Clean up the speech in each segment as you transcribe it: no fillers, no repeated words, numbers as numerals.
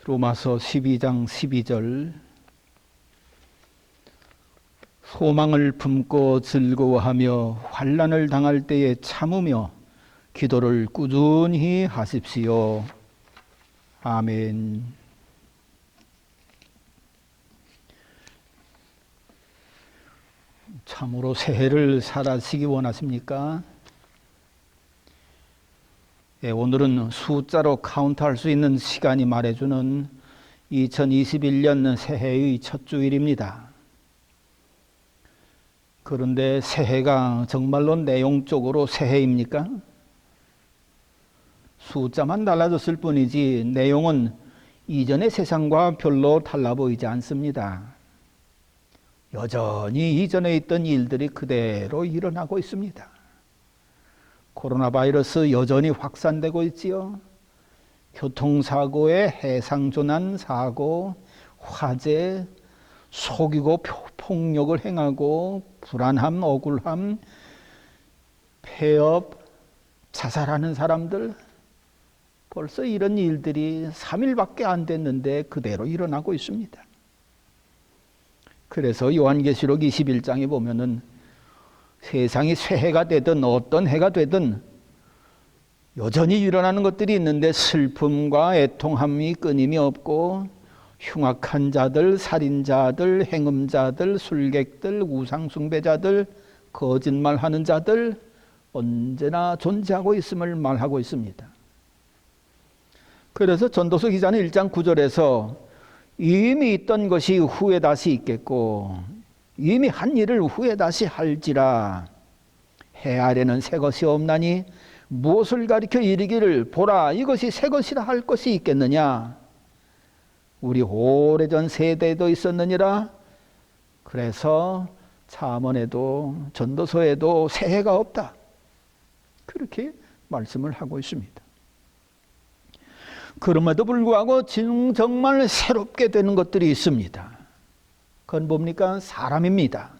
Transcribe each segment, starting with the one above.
로마서 12장 12절 소망을 품고 즐거워하며 환난을 당할 때에 참으며 기도를 꾸준히 하십시오. 아멘. 참으로 새해를 살아시기 원하십니까? 오늘은 숫자로 카운트할 수 있는 시간이 말해주는 2021년 새해의 첫 주일입니다. 그런데 새해가 정말로 내용적으로 새해입니까? 숫자만 달라졌을 뿐이지 내용은 이전의 세상과 별로 달라 보이지 않습니다. 여전히 이전에 있던 일들이 그대로 일어나고 있습니다. 코로나 바이러스 여전히 확산되고 있지요. 교통사고에 해상조난 사고, 화재, 속이고 폭력을 행하고 불안함, 억울함, 폐업, 자살하는 사람들, 벌써 이런 일들이 3일밖에 안 됐는데 그대로 일어나고 있습니다. 그래서 요한계시록 21장에 보면은 세상이 새해가 되든 어떤 해가 되든 여전히 일어나는 것들이 있는데 슬픔과 애통함이 끊임이 없고 흉악한 자들, 살인자들, 행음자들, 술객들, 우상숭배자들, 거짓말하는 자들 언제나 존재하고 있음을 말하고 있습니다. 그래서 전도서 기자는 1장 9절에서 이미 있던 것이 후에 다시 있겠고 이미 한 일을 후에 다시 할지라 해 아래는 새 것이 없나니 무엇을 가리켜 이르기를 보라 이것이 새 것이라 할 것이 있겠느냐. 우리 오래전 세대에도 있었느니라. 그래서 잠언에도 전도서에도 새해가 없다. 그렇게 말씀을 하고 있습니다. 그럼에도 불구하고 정말 새롭게 되는 것들이 있습니다. 그건 뭡니까? 사람입니다.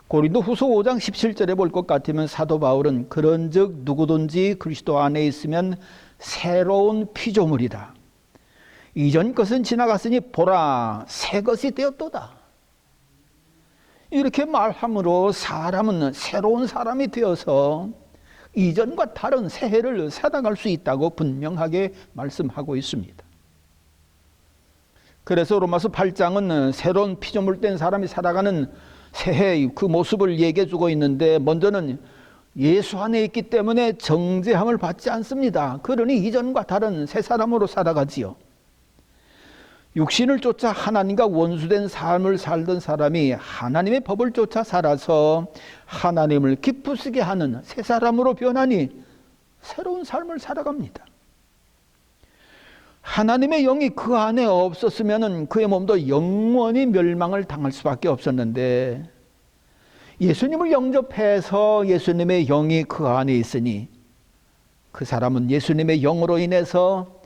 고린도후서 5장 17절에 볼 것 같으면 사도 바울은 그런즉 누구든지 그리스도 안에 있으면 새로운 피조물이다. 이전 것은 지나갔으니 보라 새 것이 되었도다. 이렇게 말함으로 사람은 새로운 사람이 되어서 이전과 다른 새해를 살아갈 수 있다고 분명하게 말씀하고 있습니다. 그래서 로마서 8장은 새로운 피조물 된 사람이 살아가는 새해의 그 모습을 얘기해 주고 있는데 먼저는 예수 안에 있기 때문에 정죄함을 받지 않습니다. 그러니 이전과 다른 새 사람으로 살아가지요. 육신을 쫓아 하나님과 원수된 삶을 살던 사람이 하나님의 법을 쫓아 살아서 하나님을 기쁘시게 하는 새 사람으로 변하니 새로운 삶을 살아갑니다. 하나님의 영이 그 안에 없었으면 그의 몸도 영원히 멸망을 당할 수밖에 없었는데 예수님을 영접해서 예수님의 영이 그 안에 있으니 그 사람은 예수님의 영으로 인해서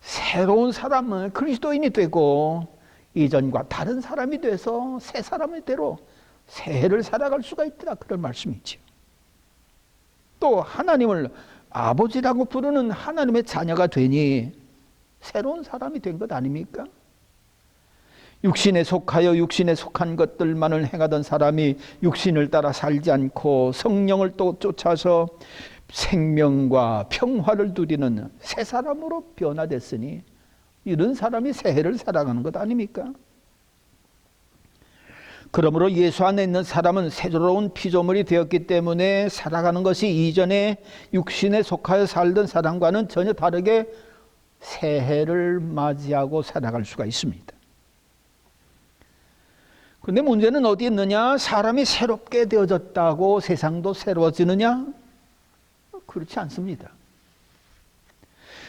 새로운 사람은 그리스도인이 되고 이전과 다른 사람이 돼서 새 사람의 대로 새해를 살아갈 수가 있더라. 그런 말씀이지요. 또 하나님을 아버지라고 부르는 하나님의 자녀가 되니 새로운 사람이 된 것 아닙니까? 육신에 속하여 육신에 속한 것들만을 행하던 사람이 육신을 따라 살지 않고 성령을 또 쫓아서 생명과 평화를 누리는 새 사람으로 변화됐으니 이런 사람이 새해를 살아가는 것 아닙니까? 그러므로 예수 안에 있는 사람은 새로운 피조물이 되었기 때문에 살아가는 것이 이전에 육신에 속하여 살던 사람과는 전혀 다르게 새해를 맞이하고 살아갈 수가 있습니다. 그런데 문제는 어디 있느냐? 사람이 새롭게 되어졌다고 세상도 새로워지느냐? 그렇지 않습니다.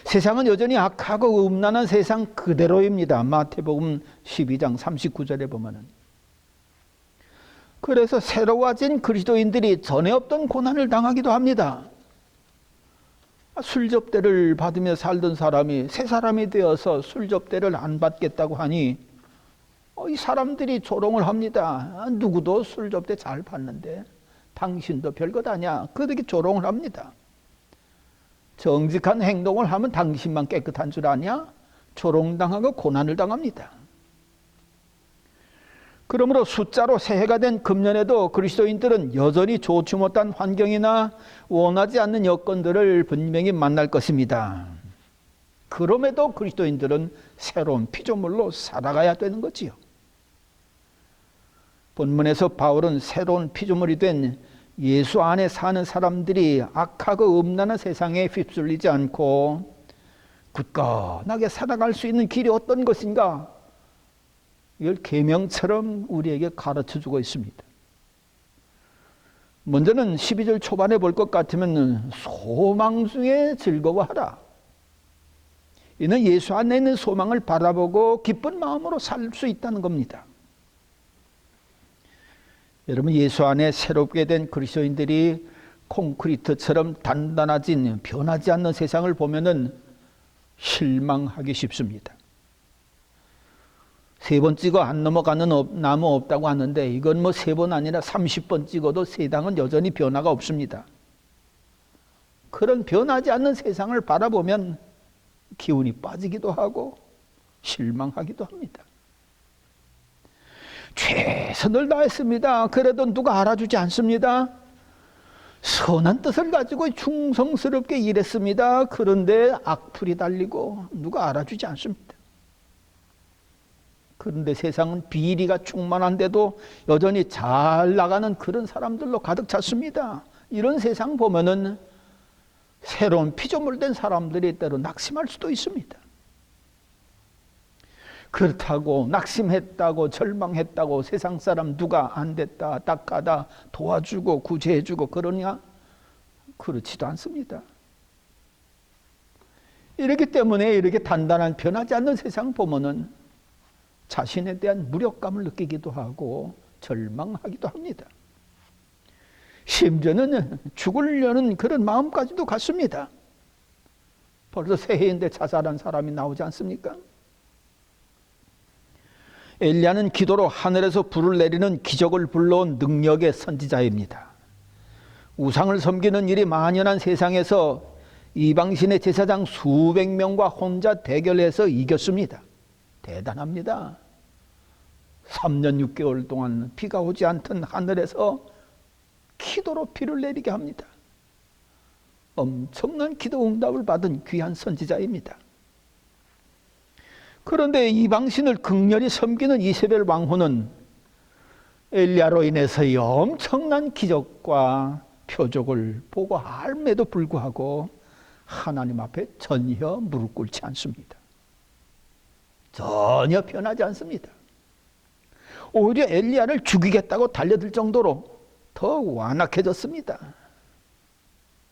세상은 여전히 악하고 음란한 세상 그대로입니다. 마태복음 12장 39절에 보면은. 그래서 새로워진 그리스도인들이 전에 없던 고난을 당하기도 합니다. 술접대를 받으며 살던 사람이 새 사람이 되어서 술접대를 안 받겠다고 하니 이 사람들이 조롱을 합니다. 누구도 술접대 잘 받는데 당신도 별것 아니야. 그렇게 조롱을 합니다. 정직한 행동을 하면 당신만 깨끗한 줄 아냐? 조롱당하고 고난을 당합니다. 그러므로 숫자로 새해가 된 금년에도 그리스도인들은 여전히 좋지 못한 환경이나 원하지 않는 여건들을 분명히 만날 것입니다. 그럼에도 그리스도인들은 새로운 피조물로 살아가야 되는 거지요. 본문에서 바울은 새로운 피조물이 된 예수 안에 사는 사람들이 악하고 음란한 세상에 휩쓸리지 않고 굳건하게 살아갈 수 있는 길이 어떤 것인가, 이걸 계명처럼 우리에게 가르쳐주고 있습니다. 먼저는 12절 초반에 볼 것 같으면 소망 중에 즐거워하라. 이는 예수 안에 있는 소망을 바라보고 기쁜 마음으로 살 수 있다는 겁니다. 여러분, 예수 안에 새롭게 된 그리스도인들이 콘크리트처럼 단단해진 변하지 않는 세상을 보면은 실망하기 쉽습니다. 3번 찍어 안 넘어가는 나무 없다고 하는데 이건 뭐 3번 아니라 30번 찍어도 세상은 여전히 변화가 없습니다. 그런 변하지 않는 세상을 바라보면 기운이 빠지기도 하고 실망하기도 합니다. 최선을 다했습니다. 그래도 누가 알아주지 않습니다. 선한 뜻을 가지고 충성스럽게 일했습니다. 그런데 악플이 달리고 누가 알아주지 않습니다. 그런데 세상은 비리가 충만한데도 여전히 잘 나가는 그런 사람들로 가득 찼습니다. 이런 세상 보면은 새로운 피조물 된 사람들이 때로 낙심할 수도 있습니다. 그렇다고 낙심했다고 절망했다고 세상 사람 누가 안 됐다 딱하다 도와주고 구제해주고 그러냐? 그렇지도 않습니다. 이렇기 때문에 이렇게 단단한 변하지 않는 세상 보면은 자신에 대한 무력감을 느끼기도 하고 절망하기도 합니다. 심지어는 죽으려는 그런 마음까지도 갖습니다. 벌써 새해인데 자살한 사람이 나오지 않습니까? 엘리야는 기도로 하늘에서 불을 내리는 기적을 불러온 능력의 선지자입니다. 우상을 섬기는 일이 만연한 세상에서 이방신의 제사장 수백 명과 혼자 대결해서 이겼습니다. 대단합니다. 3년 6개월 동안 비가 오지 않던 하늘에서 기도로 비를 내리게 합니다. 엄청난 기도 응답을 받은 귀한 선지자입니다. 그런데 이방신을 극렬히 섬기는 이세벨 왕후는 엘리야로 인해서 엄청난 기적과 표적을 보고 알매도 불구하고 하나님 앞에 전혀 무릎 꿇지 않습니다. 전혀 변하지 않습니다. 오히려 엘리야를 죽이겠다고 달려들 정도로 더 완악해졌습니다.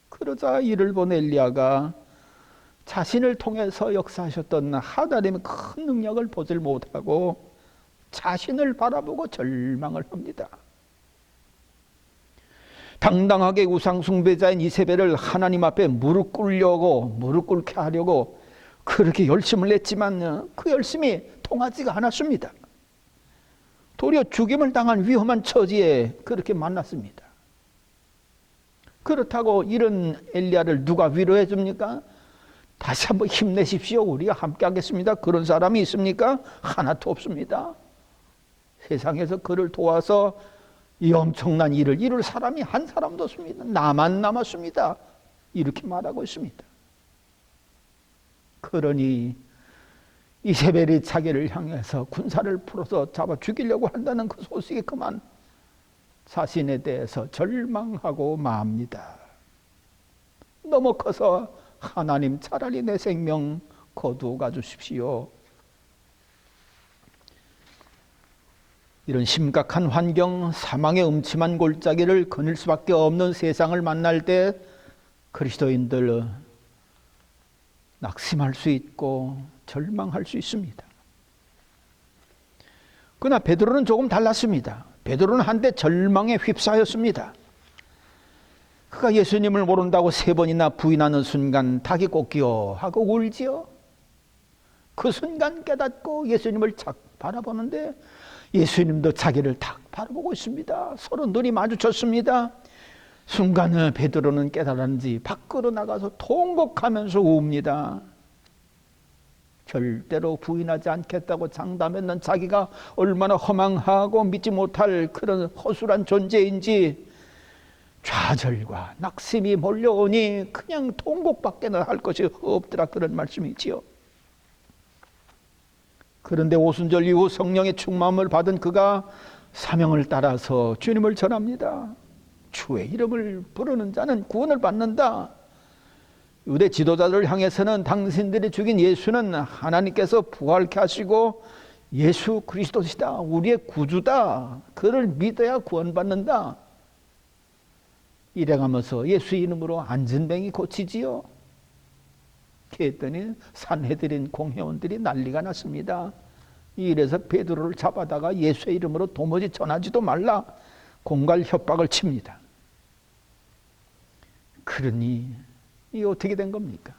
그러자 이를 본 엘리야가 자신을 통해서 역사하셨던 하나님의 큰 능력을 보질 못하고 자신을 바라보고 절망을 합니다. 당당하게 우상 숭배자인 이세벨을 하나님 앞에 무릎 꿇게 하려고 그렇게 열심을 냈지만 그 열심이 통하지가 않았습니다. 도리어 죽임을 당한 위험한 처지에 그렇게 만났습니다. 그렇다고 이런 엘리야를 누가 위로해 줍니까? 다시 한번 힘내십시오. 우리가 함께 하겠습니다. 그런 사람이 있습니까? 하나도 없습니다. 세상에서 그를 도와서 이 엄청난 일을 이룰 사람이 한 사람도 없습니다. 나만 남았습니다. 이렇게 말하고 있습니다. 그러니 이세벨이 자기를 향해서 군사를 풀어서 잡아 죽이려고 한다는 그 소식이 그만 자신에 대해서 절망하고 맙니다. 너무 커서 하나님 차라리 내 생명 거두어 주십시오. 이런 심각한 환경, 사망의 음침한 골짜기를 거닐 수밖에 없는 세상을 만날 때 그리스도인들 낙심할 수 있고 절망할 수 있습니다. 그러나 베드로는 조금 달랐습니다. 베드로는 한때 절망에 휩싸였습니다. 그가 예수님을 모른다고 3번이나 부인하는 순간 닭이 꺾여 하고 울지요. 그 순간 깨닫고 예수님을 착 바라보는데 예수님도 자기를 탁 바라보고 있습니다. 서로 눈이 마주쳤습니다. 순간에 베드로는 깨달았는지 밖으로 나가서 통곡하면서 웁니다. 절대로 부인하지 않겠다고 장담했는 자기가 얼마나 허망하고 믿지 못할 그런 허술한 존재인지 좌절과 낙심이 몰려오니 그냥 통곡밖에 할 것이 없더라, 그런 말씀이지요. 그런데 오순절 이후 성령의 충만을 받은 그가 사명을 따라서 주님을 전합니다. 주의 이름을 부르는 자는 구원을 받는다. 유대 지도자들을 향해서는 당신들이 죽인 예수는 하나님께서 부활케 하시고 예수 그리스도시다, 우리의 구주다, 그를 믿어야 구원받는다, 이래가면서 예수 이름으로 안진뱅이 고치지요. 그랬더니 산헤드린 공회원들이 난리가 났습니다. 이래서 베드로를 잡아다가 예수의 이름으로 도무지 전하지도 말라 공갈 협박을 칩니다. 그러니 이 어떻게 된 겁니까?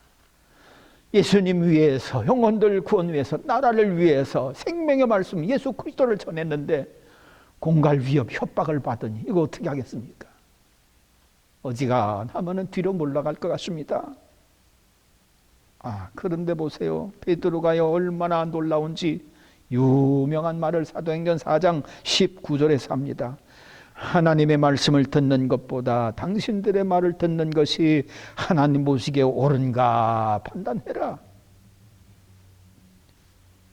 예수님 위해서, 영혼들 구원 위해서, 나라를 위해서 생명의 말씀 예수 그리스도를 전했는데 공갈 위협 협박을 받으니 이거 어떻게 하겠습니까? 어지간하면 뒤로 물러갈 것 같습니다. 그런데 보세요. 베드로가요 얼마나 놀라운지 유명한 말을 사도행전 4장 19절에서 합니다. 하나님의 말씀을 듣는 것보다 당신들의 말을 듣는 것이 하나님 보시기에 옳은가 판단해라.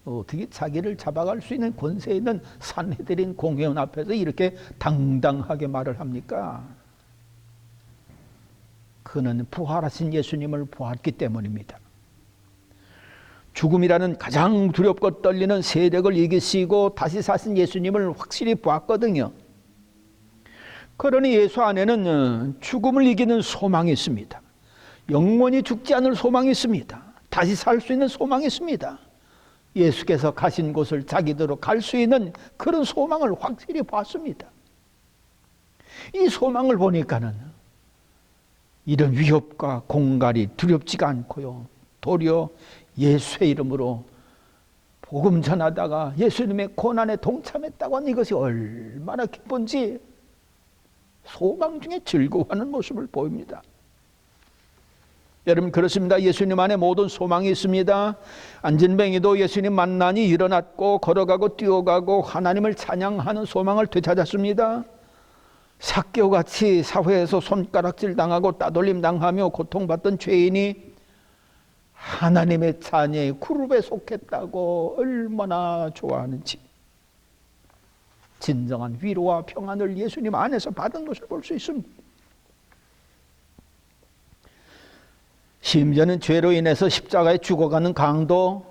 어떻게 자기를 잡아갈 수 있는 권세 있는 산헤드린 공회원 앞에서 이렇게 당당하게 말을 합니까? 그는 부활하신 예수님을 보았기 때문입니다. 죽음이라는 가장 두렵고 떨리는 세력을 이기시고 다시 사신 예수님을 확실히 보았거든요. 그러니 예수 안에는 죽음을 이기는 소망이 있습니다. 영원히 죽지 않을 소망이 있습니다. 다시 살 수 있는 소망이 있습니다. 예수께서 가신 곳을 자기대로 갈 수 있는 그런 소망을 확실히 봤습니다. 이 소망을 보니까는 이런 위협과 공갈이 두렵지가 않고요, 도리어 예수의 이름으로 복음 전하다가 예수님의 고난에 동참했다고 하는 이것이 얼마나 기쁜지 소망 중에 즐거워하는 모습을 보입니다. 여러분, 그렇습니다. 예수님 안에 모든 소망이 있습니다. 안진뱅이도 예수님 만나니 일어났고 걸어가고 뛰어가고 하나님을 찬양하는 소망을 되찾았습니다. 삭개오같이 사회에서 손가락질 당하고 따돌림 당하며 고통받던 죄인이 하나님의 자녀의 그룹에 속했다고 얼마나 좋아하는지, 진정한 위로와 평안을 예수님 안에서 받은 것을 볼 수 있습니다. 심지어는 죄로 인해서 십자가에 죽어가는 강도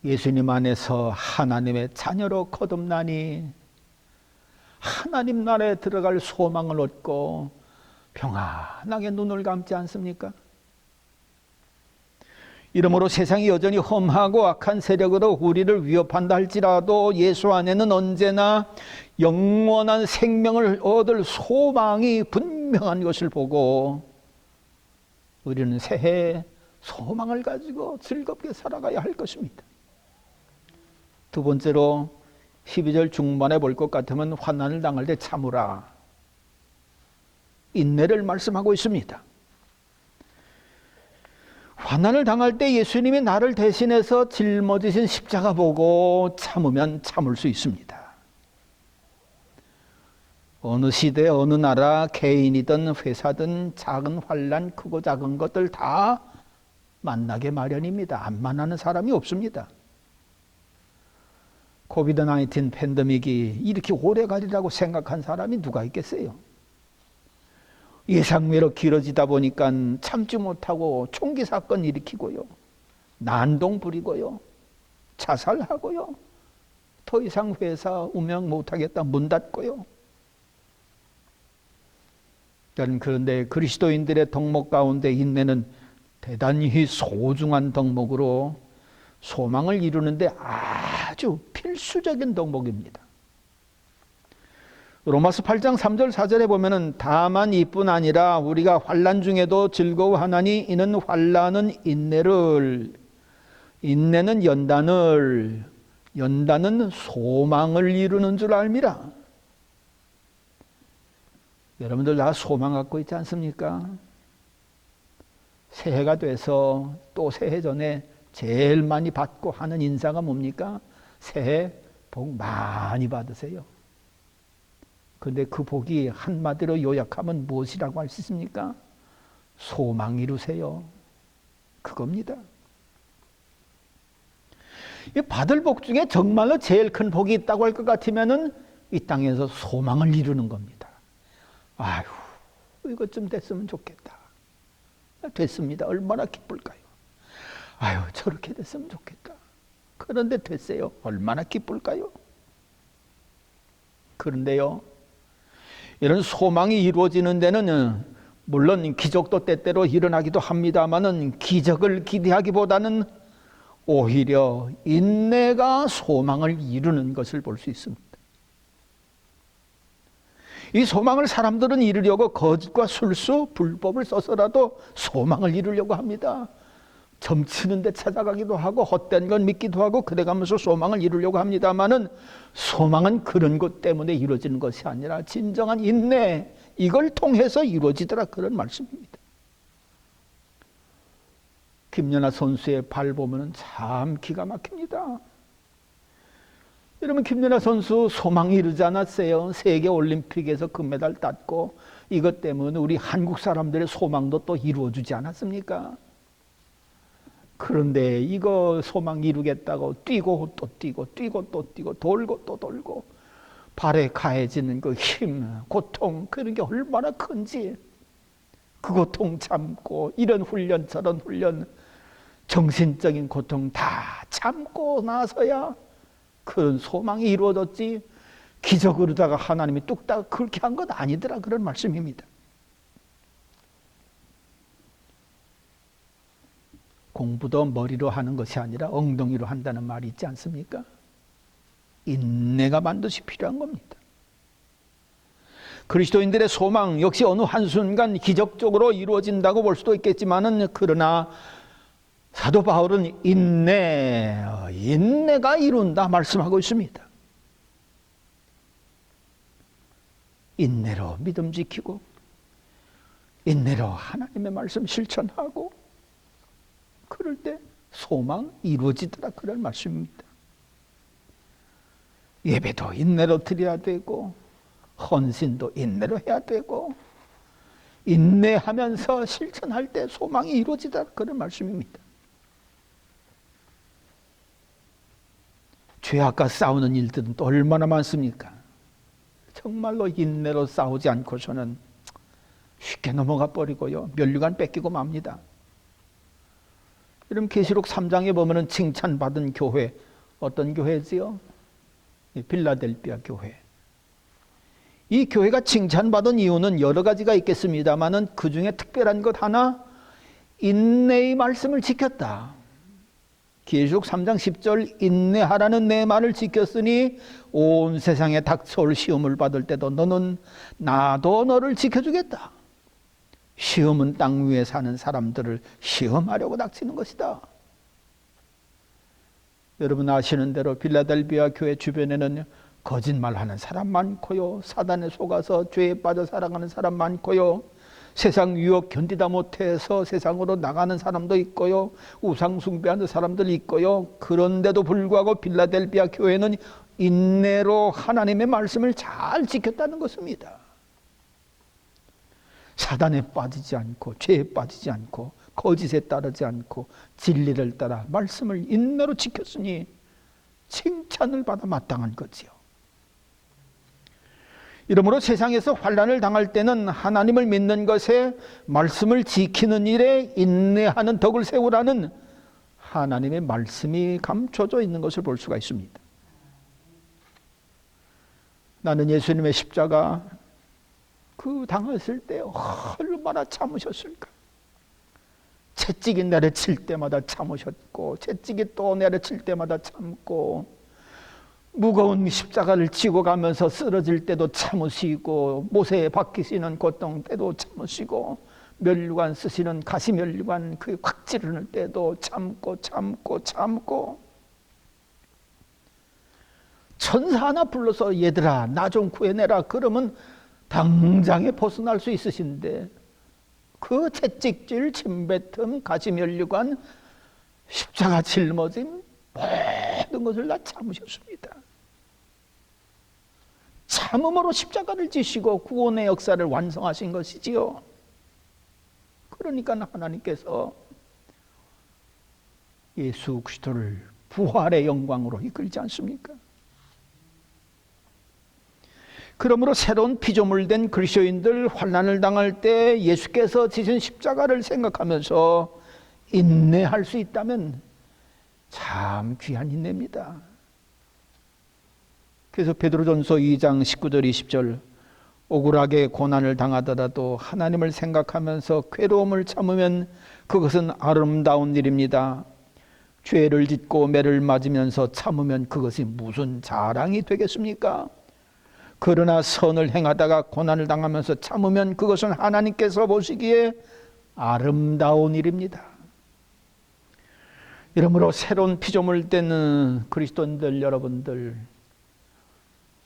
예수님 안에서 하나님의 자녀로 거듭나니 하나님 나라에 들어갈 소망을 얻고 평안하게 눈을 감지 않습니까? 이러므로 세상이 여전히 험하고 악한 세력으로 우리를 위협한다 할지라도 예수 안에는 언제나 영원한 생명을 얻을 소망이 분명한 것을 보고 우리는 새해 소망을 가지고 즐겁게 살아가야 할 것입니다. 두 번째로 12절 중반에 볼 것 같으면 환난을 당할 때 참으라, 인내를 말씀하고 있습니다. 환난을 당할 때 예수님이 나를 대신해서 짊어지신 십자가 보고 참으면 참을 수 있습니다. 어느 시대 어느 나라 개인이든 회사든 작은 환난, 크고 작은 것들 다 만나게 마련입니다. 안 만나는 사람이 없습니다. 코비드-19 팬데믹이 이렇게 오래 가리라고 생각한 사람이 누가 있겠어요? 예상외로 길어지다 보니까 참지 못하고 총기 사건 일으키고요, 난동 부리고요, 자살하고요, 더 이상 회사 운영 못하겠다 문 닫고요. 그런데 그리스도인들의 덕목 가운데 인내는 대단히 소중한 덕목으로 소망을 이루는데 아주 필수적인 덕목입니다. 로마서 8장 3절 4절에 보면은 다만 이뿐 아니라 우리가 환난 중에도 즐거워하나니 이는 환난은 인내를, 인내는 연단을, 연단은 소망을 이루는 줄 알미라. 여러분들 다 소망 갖고 있지 않습니까? 새해가 돼서 또 새해 전에 제일 많이 받고 하는 인사가 뭡니까? 새해 복 많이 받으세요. 그런데 그 복이 한마디로 요약하면 무엇이라고 할 수 있습니까? 소망 이루세요. 그겁니다. 이 받을 복 중에 정말로 제일 큰 복이 있다고 할 것 같으면은 이 땅에서 소망을 이루는 겁니다. 아유, 이것 좀 됐으면 좋겠다. 됐습니다. 얼마나 기쁠까요? 아유, 저렇게 됐으면 좋겠다. 그런데 됐어요. 얼마나 기쁠까요? 그런데요, 이런 소망이 이루어지는 데는 물론 기적도 때때로 일어나기도 합니다마는 기적을 기대하기보다는 오히려 인내가 소망을 이루는 것을 볼 수 있습니다. 이 소망을 사람들은 이루려고 거짓과 술수, 불법을 써서라도 소망을 이루려고 합니다. 점치는 데 찾아가기도 하고 헛된 건 믿기도 하고 그래가면서 소망을 이루려고 합니다마는 소망은 그런 것 때문에 이루어지는 것이 아니라 진정한 인내, 이걸 통해서 이루어지더라, 그런 말씀입니다. 김연아 선수의 발 보면 참 기가 막힙니다. 여러분, 김연아 선수 소망이 이루지 않았어요. 세계올림픽에서 금메달 땄고 이것 때문에 우리 한국 사람들의 소망도 또 이루어주지 않았습니까? 그런데 이거 소망 이루겠다고 뛰고 또 뛰고 뛰고 또 뛰고 돌고 또 돌고 발에 가해지는 그 힘, 고통, 그런 게 얼마나 큰지, 그 고통 참고 이런 훈련 저런 훈련 정신적인 고통 다 참고 나서야 그런 소망이 이루어졌지, 기적으로다가 하나님이 뚝딱 그렇게 한 건 아니더라, 그런 말씀입니다. 공부도 머리로 하는 것이 아니라 엉덩이로 한다는 말이 있지 않습니까? 인내가 반드시 필요한 겁니다. 그리스도인들의 소망 역시 어느 한순간 기적적으로 이루어진다고 볼 수도 있겠지만은, 그러나 사도 바울은 인내가 이룬다 말씀하고 있습니다. 인내로 믿음 지키고 인내로 하나님의 말씀 실천하고 그럴 때 소망 이루어지더라, 그런 말씀입니다. 예배도 인내로 드려야 되고 헌신도 인내로 해야 되고 인내하면서 실천할 때 소망이 이루어지더라, 그런 말씀입니다. 죄악과 싸우는 일들은 또 얼마나 많습니까? 정말로 인내로 싸우지 않고서는 쉽게 넘어가 버리고요, 면류관 뺏기고 맙니다. 여러분, 계시록 3장에 보면은 칭찬받은 교회, 어떤 교회지요? 빌라델비아 교회. 이 교회가 칭찬받은 이유는 여러 가지가 있겠습니다만은 그 중에 특별한 것 하나, 인내의 말씀을 지켰다. 계시록 3장 10절, 인내하라는 내 말을 지켰으니 온 세상에 닥쳐올 시험을 받을 때도 너는 나도 너를 지켜주겠다. 시험은 땅 위에 사는 사람들을 시험하려고 닥치는 것이다. 여러분 아시는 대로 빌라델비아 교회 주변에는 거짓말하는 사람 많고요, 사단에 속아서 죄에 빠져 살아가는 사람 많고요, 세상 유혹 견디다 못해서 세상으로 나가는 사람도 있고요, 우상 숭배하는 사람들 있고요. 그런데도 불구하고 빌라델비아 교회는 인내로 하나님의 말씀을 잘 지켰다는 것입니다. 사단에 빠지지 않고 죄에 빠지지 않고 거짓에 따르지 않고 진리를 따라 말씀을 인내로 지켰으니 칭찬을 받아 마땅한 거지요. 이러므로 세상에서 환난을 당할 때는 하나님을 믿는 것에 말씀을 지키는 일에 인내하는 덕을 세우라는 하나님의 말씀이 감춰져 있는 것을 볼 수가 있습니다. 나는 예수님의 십자가 그 당했을 때 얼마나 참으셨을까. 채찍이 내려칠 때마다 참으셨고 채찍이 또 내려칠 때마다 참고, 무거운 십자가를 지고 가면서 쓰러질 때도 참으시고, 못에 박히시는 고통 때도 참으시고, 면류관 쓰시는 가시 면류관 그 확 찌르는 때도 참고 천사 하나 불러서 얘들아 나 좀 구해내라 그러면 당장에 벗어날 수 있으신데, 그 채찍질, 침뱉음, 가시 면류관, 십자가 짊어진 모든 것을 다 참으셨습니다. 참음으로 십자가를 지시고 구원의 역사를 완성하신 것이지요. 그러니까 하나님께서 예수 그리스도를 부활의 영광으로 이끌지 않습니까? 그러므로 새로운 피조물 된 그리스도인들 환난을 당할 때 예수께서 지신 십자가를 생각하면서 인내할 수 있다면 참 귀한 인내입니다. 그래서 베드로전서 2장 19절 20절 억울하게 고난을 당하더라도 하나님을 생각하면서 괴로움을 참으면 그것은 아름다운 일입니다. 죄를 짓고 매를 맞으면서 참으면 그것이 무슨 자랑이 되겠습니까? 그러나 선을 행하다가 고난을 당하면서 참으면 그것은 하나님께서 보시기에 아름다운 일입니다. 이러므로 새로운 피조물 되는 그리스도인들 여러분들,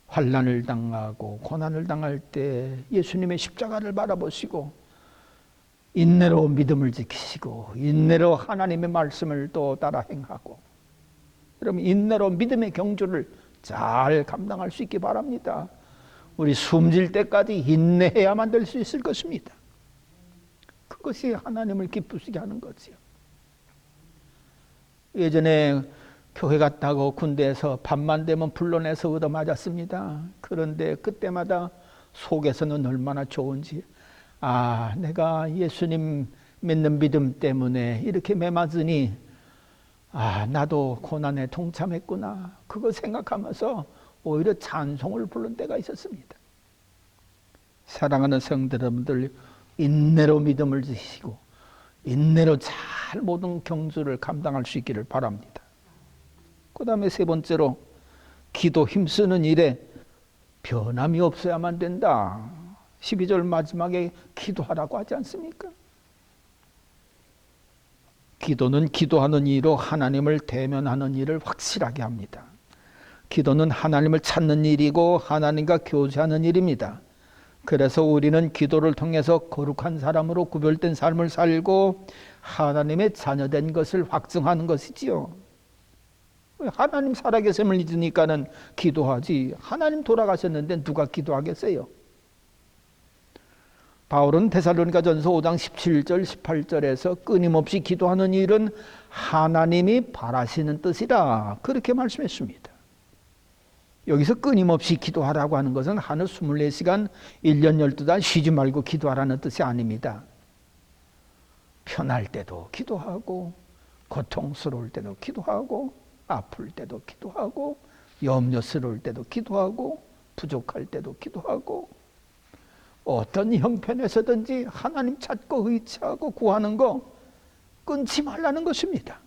환난을 당하고 고난을 당할 때 예수님의 십자가를 바라보시고 인내로 믿음을 지키시고 인내로 하나님의 말씀을 또 따라 행하고, 여러분 인내로 믿음의 경주를 잘 감당할 수 있기 바랍니다. 우리 숨질 때까지 인내해야만 될 수 있을 것입니다. 그것이 하나님을 기쁘시게 하는 거지요. 예전에 교회 갔다고 군대에서 밤만 되면 불러내서 얻어맞았습니다. 그런데 그때마다 속에서는 얼마나 좋은지, 내가 예수님 믿는 믿음 때문에 이렇게 매맞으니 나도 고난에 동참했구나, 그거 생각하면서 오히려 찬송을 부른 때가 있었습니다. 사랑하는 성도 여러분들, 인내로 믿음을 지시고 인내로 잘 모든 경주를 감당할 수 있기를 바랍니다. 그 다음에 세 번째로, 기도 힘쓰는 일에 변함이 없어야만 된다. 12절 마지막에 기도하라고 하지 않습니까? 기도는 기도하는 일로 하나님을 대면하는 일을 확실하게 합니다. 기도는 하나님을 찾는 일이고 하나님과 교제하는 일입니다. 그래서 우리는 기도를 통해서 거룩한 사람으로 구별된 삶을 살고 하나님의 자녀된 것을 확증하는 것이지요. 하나님 살아계심을 믿으니까는 기도하지, 하나님 돌아가셨는데 누가 기도하겠어요? 바울은 데살로니가전서 5장 17절 18절에서 끊임없이 기도하는 일은 하나님이 바라시는 뜻이라 그렇게 말씀했습니다. 여기서 끊임없이 기도하라고 하는 것은 하루 24시간 1년 12달 쉬지 말고 기도하라는 뜻이 아닙니다. 편할 때도 기도하고, 고통스러울 때도 기도하고, 아플 때도 기도하고, 염려스러울 때도 기도하고, 부족할 때도 기도하고, 어떤 형편에서든지 하나님 찾고 의지하고 구하는 거 끊지 말라는 것입니다.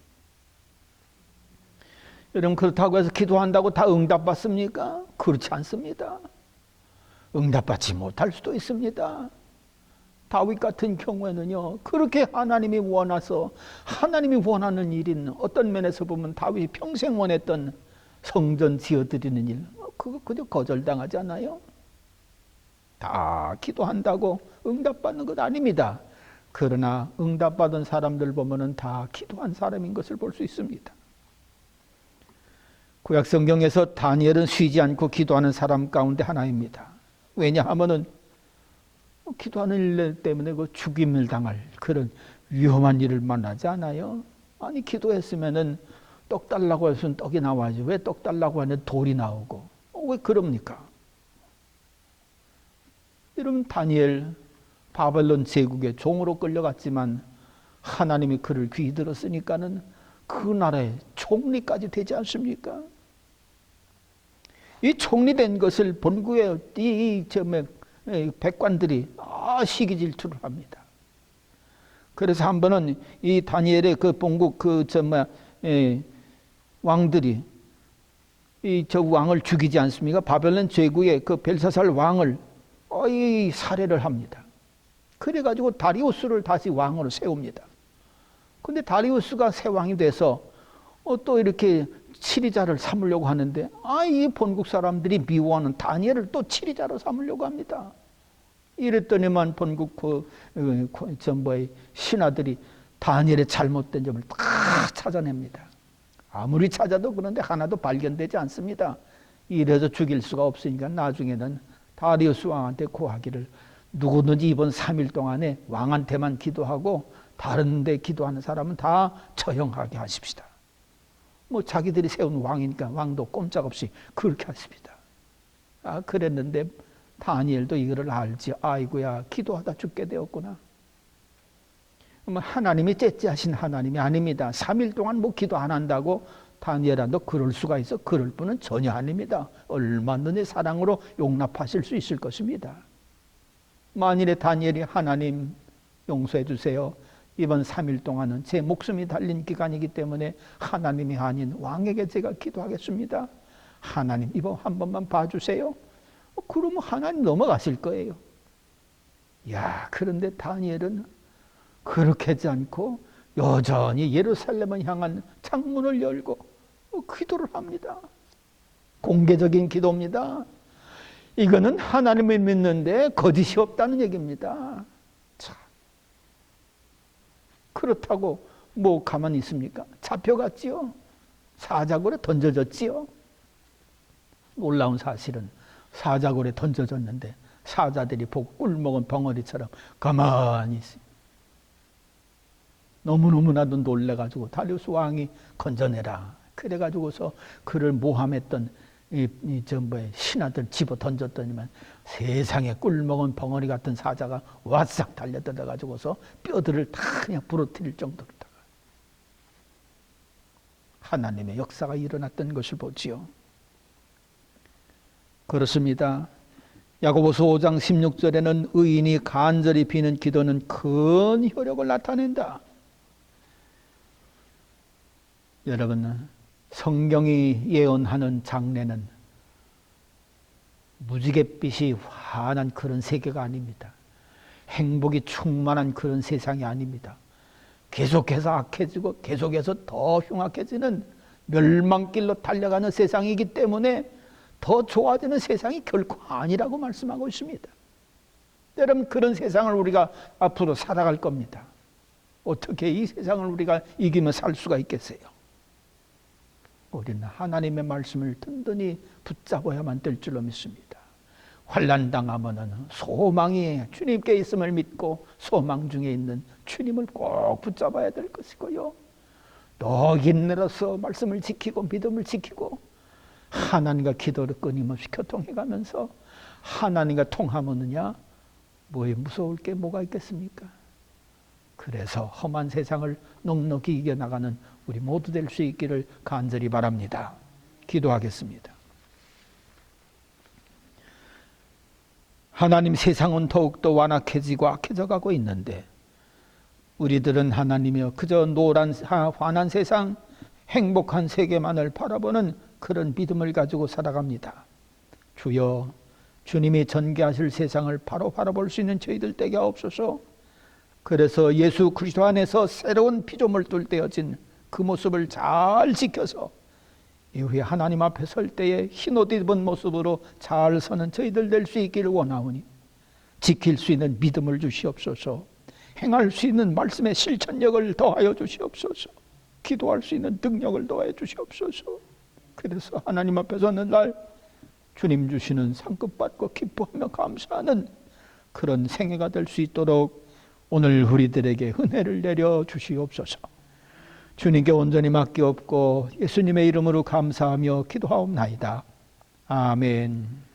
여러분, 그렇다고 해서 기도한다고 다 응답받습니까? 그렇지 않습니다. 응답받지 못할 수도 있습니다. 다윗 같은 경우에는요, 그렇게 하나님이 원해서 하나님이 원하는 일인, 어떤 면에서 보면 다윗이 평생 원했던 성전 지어드리는 일, 그거 그저 거절당하지 않아요? 다 기도한다고 응답받는 것 아닙니다. 그러나 응답받은 사람들 보면은 다 기도한 사람인 것을 볼 수 있습니다. 구약 성경에서 다니엘은 쉬지 않고 기도하는 사람 가운데 하나입니다. 왜냐하면은 기도하는 일 때문에 그 죽임을 당할 그런 위험한 일을 만나지 않아요. 아니, 기도했으면은 떡 달라고 해서는 떡이 나와야지, 왜 떡 달라고 하는데 돌이 나오고, 왜 그럽니까? 여러분, 다니엘 바벨론 제국의 종으로 끌려갔지만 하나님이 그를 귀히 들었으니까는 그 나라의 총리까지 되지 않습니까? 이 총리된 것을 본국의 이 백관들이 시기 질투를 합니다. 그래서 한 번은 이 다니엘의 그 본국 왕들이 저 왕을 죽이지 않습니까? 바벨론 제국의 그 벨사살 왕을 살해를 합니다. 그래가지고 다리우스를 다시 왕으로 세웁니다. 근데 다리우스가 새 왕이 돼서 또 이렇게 치리자를 삼으려고 하는데, 이 본국 사람들이 미워하는 다니엘을 또 치리자로 삼으려고 합니다. 이랬더니만 본국 신하들이 다니엘의 잘못된 점을 다 찾아냅니다. 아무리 찾아도 그런데 하나도 발견되지 않습니다. 이래서 죽일 수가 없으니까 나중에는 다리우스 왕한테 고하기를 누구든지 이번 3일 동안에 왕한테만 기도하고 다른 데 기도하는 사람은 다 처형하게 하십시다. 뭐 자기들이 세운 왕이니까 왕도 꼼짝없이 그렇게 하십니다. 그랬는데 다니엘도 이거를 알지. 아이고야, 기도하다 죽게 되었구나. 하나님이 째째하신 하나님이 아닙니다. 3일 동안 뭐 기도 안 한다고 다니엘아 너 그럴 수가 있어? 그럴 분은 전혀 아닙니다. 얼마든지 사랑으로 용납하실 수 있을 것입니다. 만일에 다니엘이 하나님 용서해 주세요. 이번 3일 동안은 제 목숨이 달린 기간이기 때문에 하나님이 아닌 왕에게 제가 기도하겠습니다. 하나님 이번 한 번만 봐주세요. 그러면 하나님 넘어가실 거예요. 야, 그런데 다니엘은 그렇게 하지 않고 여전히 예루살렘을 향한 창문을 열고 기도를 합니다. 공개적인 기도입니다. 이거는 하나님을 믿는데 거짓이 없다는 얘기입니다. 참. 그렇다고 뭐 가만히 있습니까? 잡혀갔지요. 사자굴에 던져졌지요. 놀라운 사실은 사자굴에 던져졌는데 사자들이 보고 꿀먹은 벙어리처럼 가만히 있어요. 너무너무나도 놀래가지고 다리우스 왕이 건져내라. 그래가지고서 그를 모함했던 신하들 집어 던졌더니만 세상에 꿀먹은 벙어리 같은 사자가 와싹 달려들어가지고서 뼈들을 다 그냥 부러뜨릴 정도로다가 하나님의 역사가 일어났던 것을 보지요. 그렇습니다. 야고보서 5장 16절에는 의인이 간절히 비는 기도는 큰 효력을 나타낸다. 여러분, 성경이 예언하는 장래는 무지갯빛이 환한 그런 세계가 아닙니다. 행복이 충만한 그런 세상이 아닙니다. 계속해서 악해지고 계속해서 더 흉악해지는 멸망길로 달려가는 세상이기 때문에 더 좋아지는 세상이 결코 아니라고 말씀하고 있습니다. 여러분, 그런 세상을 우리가 앞으로 살아갈 겁니다. 어떻게 이 세상을 우리가 이기며 살 수가 있겠어요? 우리는 하나님의 말씀을 든든히 붙잡아야만 될 줄로 믿습니다. 환난 당하면은 소망이 주님께 있음을 믿고 소망 중에 있는 주님을 꼭 붙잡아야 될 것이고요. 더 힘내서 말씀을 지키고 믿음을 지키고 하나님과 기도를 끊임없이 교통해가면서 하나님과 통하면은야 뭐에 무서울 게 뭐가 있겠습니까? 그래서 험한 세상을 넉넉히 이겨나가는 우리 모두 될 수 있기를 간절히 바랍니다. 기도하겠습니다. 하나님, 세상은 더욱더 완악해지고 악해져 가고 있는데 우리들은 하나님이여 그저 노란 환한 세상, 행복한 세계만을 바라보는 그런 믿음을 가지고 살아갑니다. 주여, 주님이 전개하실 세상을 바로 바라볼 수 있는 저희들 되게 하옵소서. 그래서 예수 그리스도 안에서 새로운 피조물들 되어진 그 모습을 잘 지켜서 이후에 하나님 앞에 설 때에 흰옷 입은 모습으로 잘 서는 저희들 될 수 있기를 원하오니 지킬 수 있는 믿음을 주시옵소서. 행할 수 있는 말씀의 실천력을 더하여 주시옵소서. 기도할 수 있는 능력을 더하여 주시옵소서. 그래서 하나님 앞에 서는 날 주님 주시는 상급 받고 기뻐하며 감사하는 그런 생애가 될 수 있도록 오늘 우리들에게 은혜를 내려 주시옵소서. 주님께 온전히 맡기옵고 예수님의 이름으로 감사하며 기도하옵나이다. 아멘.